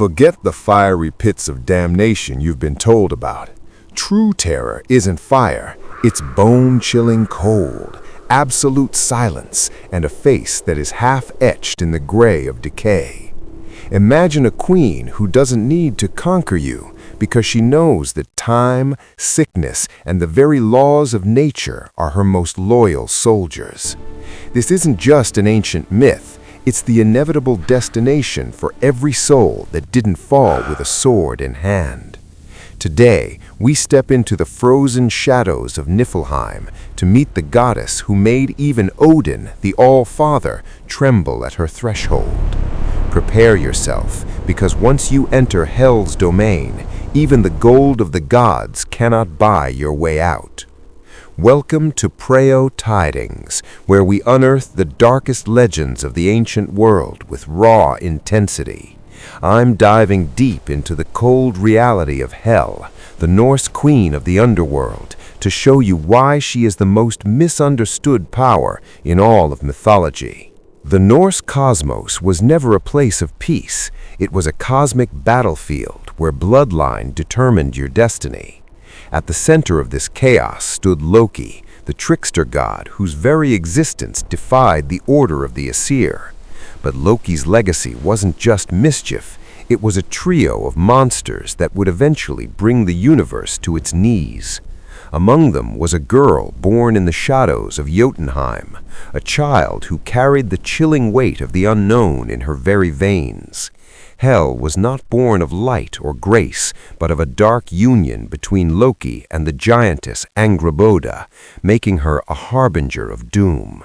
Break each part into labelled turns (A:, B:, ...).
A: Forget the fiery pits of damnation you've been told about. True terror isn't fire, it's bone-chilling cold, absolute silence, and a face that is half-etched in the gray of decay. Imagine a queen who doesn't need to conquer you because she knows that time, sickness, and the very laws of nature are her most loyal soldiers. This isn't just an ancient myth, it's the inevitable destination for every soul that didn't fall with a sword in hand. Today, we step into the frozen shadows of Niflheim to meet the goddess who made even Odin, the All-Father, tremble at her threshold. Prepare yourself, because once you enter Hell's domain, even the gold of the gods cannot buy your way out. Welcome to Preyo Tidings, where we unearth the darkest legends of the ancient world with raw intensity. I'm diving deep into the cold reality of Hel, the Norse queen of the underworld, to show you why she is the most misunderstood power in all of mythology. The Norse cosmos was never a place of peace. It was a cosmic battlefield where bloodline determined your destiny. At the center of this chaos stood Loki, the trickster god whose very existence defied the order of the Aesir. But Loki's legacy wasn't just mischief, it was a trio of monsters that would eventually bring the universe to its knees. Among them was a girl born in the shadows of Jotunheim, a child who carried the chilling weight of the unknown in her very veins. Hel was not born of light or grace, but of a dark union between Loki and the giantess Angrboda, making her a harbinger of doom.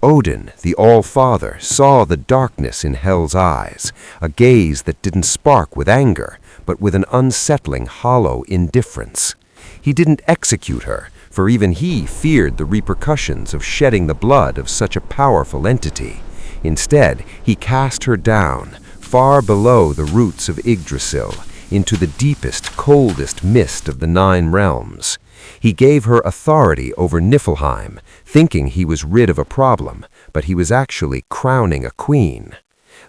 A: Odin, the All-Father, saw the darkness in Hel's eyes, a gaze that didn't spark with anger, but with an unsettling, hollow indifference. He didn't execute her, for even he feared the repercussions of shedding the blood of such a powerful entity. Instead, he cast her down, far below the roots of Yggdrasil, into the deepest, coldest mist of the 9 realms. He gave her authority over Niflheim, thinking he was rid of a problem, but he was actually crowning a queen.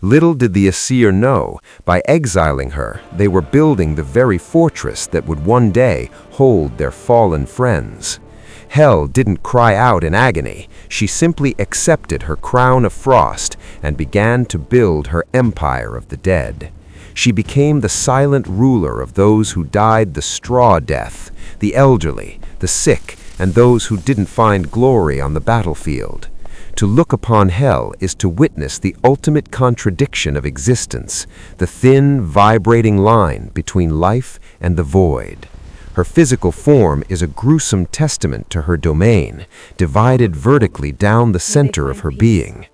A: Little did the Aesir know, by exiling her, they were building the very fortress that would one day hold their fallen friends. Hel didn't cry out in agony. She simply accepted her crown of frost and began to build her empire of the dead. She became the silent ruler of those who died the straw death, the elderly, the sick, and those who didn't find glory on the battlefield. To look upon Hel is to witness the ultimate contradiction of existence, the thin, vibrating line between life and the void. Her physical form is a gruesome testament to her domain, divided vertically down the center of her being.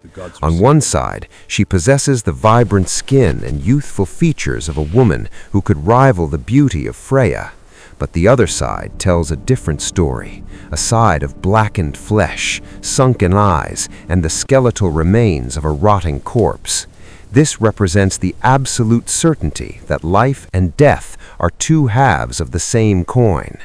A: On one side, she possesses the vibrant skin and youthful features of a woman who could rival the beauty of Freya. But the other side tells a different story, a side of blackened flesh, sunken eyes, and the skeletal remains of a rotting corpse. This represents the absolute certainty that life and death are two halves of the same coin.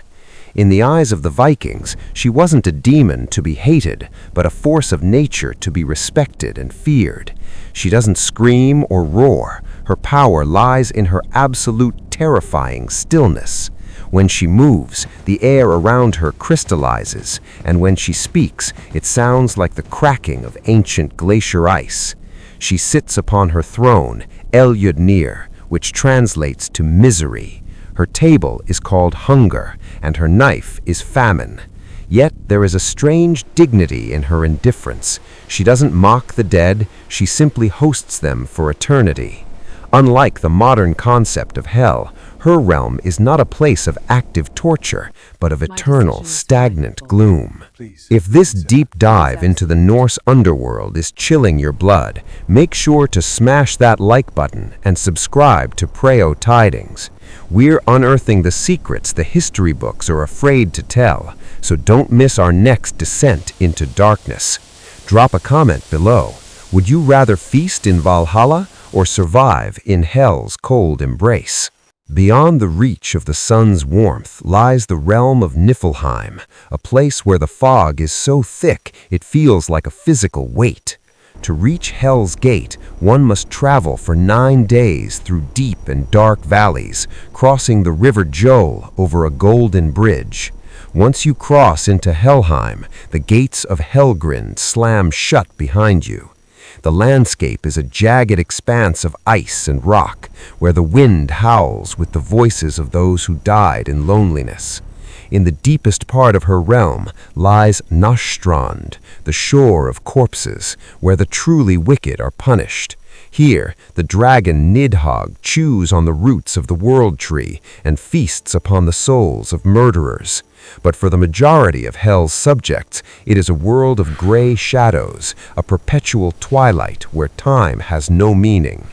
A: In the eyes of the Vikings, she wasn't a demon to be hated, but a force of nature to be respected and feared. She doesn't scream or roar. Her power lies in her absolute terrifying stillness. When she moves, the air around her crystallizes, and when she speaks, it sounds like the cracking of ancient glacier ice. She sits upon her throne, eljudnir, which translates to misery. Her table is called hunger, and her knife is famine. Yet there is a strange dignity in her indifference. She doesn't mock the dead, she simply hosts them for eternity. Unlike the modern concept of hell, her realm is not a place of active torture, but of eternal, stagnant gloom. If this deep dive into the Norse Underworld is chilling your blood, make sure to smash that like button and subscribe to Preyo Tidings. We're unearthing the secrets the history books are afraid to tell, so don't miss our next descent into darkness. Drop a comment below. Would you rather feast in Valhalla or survive in Hell's cold embrace? Beyond the reach of the sun's warmth lies the realm of Niflheim, a place where the fog is so thick it feels like a physical weight.
B: To reach Hell's Gate, one must travel for 9 days through deep and dark valleys, crossing the river Jol over a golden bridge. Once you cross into Helheim, the gates of Helgrind slam shut behind you. The landscape is a jagged expanse of ice and rock, where the wind howls with the voices of those who died in loneliness. In the deepest part of her realm lies Nastrand, the shore of corpses, where the truly wicked are punished. Here, the dragon Nidhogg chews on the roots of the world tree and feasts upon the souls of murderers. But for the majority of Hell's subjects, it is a world of gray shadows, a perpetual twilight where time has no meaning.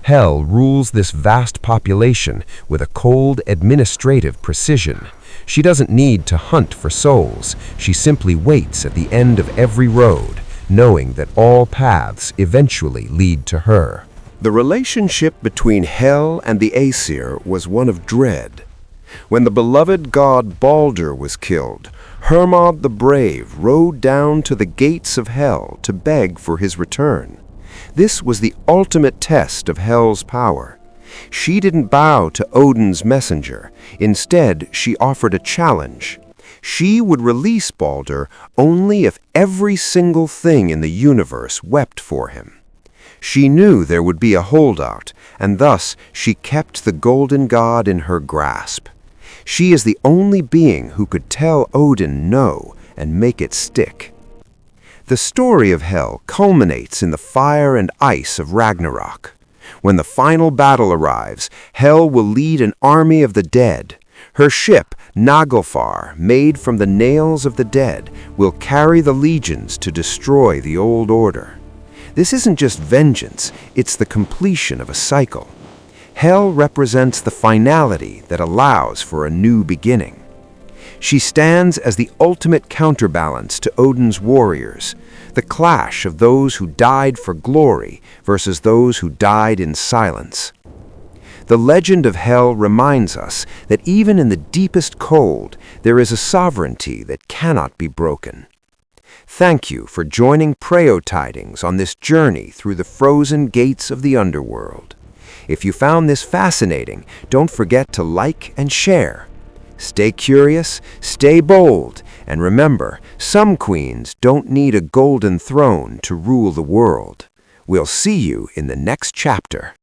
B: Hell rules this vast population with a cold administrative precision. She doesn't need to hunt for souls. She simply waits at the end of every road, knowing that all paths eventually lead to her.
A: The relationship between Hel and the Aesir was one of dread. When the beloved god Baldur was killed, Hermod the Brave rode down to the gates of Hel to beg for his return. This was the ultimate test of Hel's power. She didn't bow to Odin's messenger. Instead, she offered a challenge. She would release Baldur only if every single thing in the universe wept for him. She knew there would be a holdout, and thus she kept the golden god in her grasp. She is the only being who could tell Odin no and make it stick. The story of Hel culminates in the fire and ice of Ragnarok. When the final battle arrives, Hel will lead an army of the dead. Her ship, Naglfar, made from the nails of the dead, will carry the legions to destroy the old order. This isn't just vengeance, it's the completion of a cycle. Hel represents the finality that allows for a new beginning. She stands as the ultimate counterbalance to Odin's warriors, the clash of those who died for glory versus those who died in silence. The legend of Hel reminds us that even in the deepest cold, there is a sovereignty that cannot be broken. Thank you for joining Preyo Tidings on this journey through the frozen gates of the underworld. If you found this fascinating, don't forget to like and share. Stay curious, stay bold, and remember, some queens don't need a golden throne to rule the world. We'll see you in the next chapter.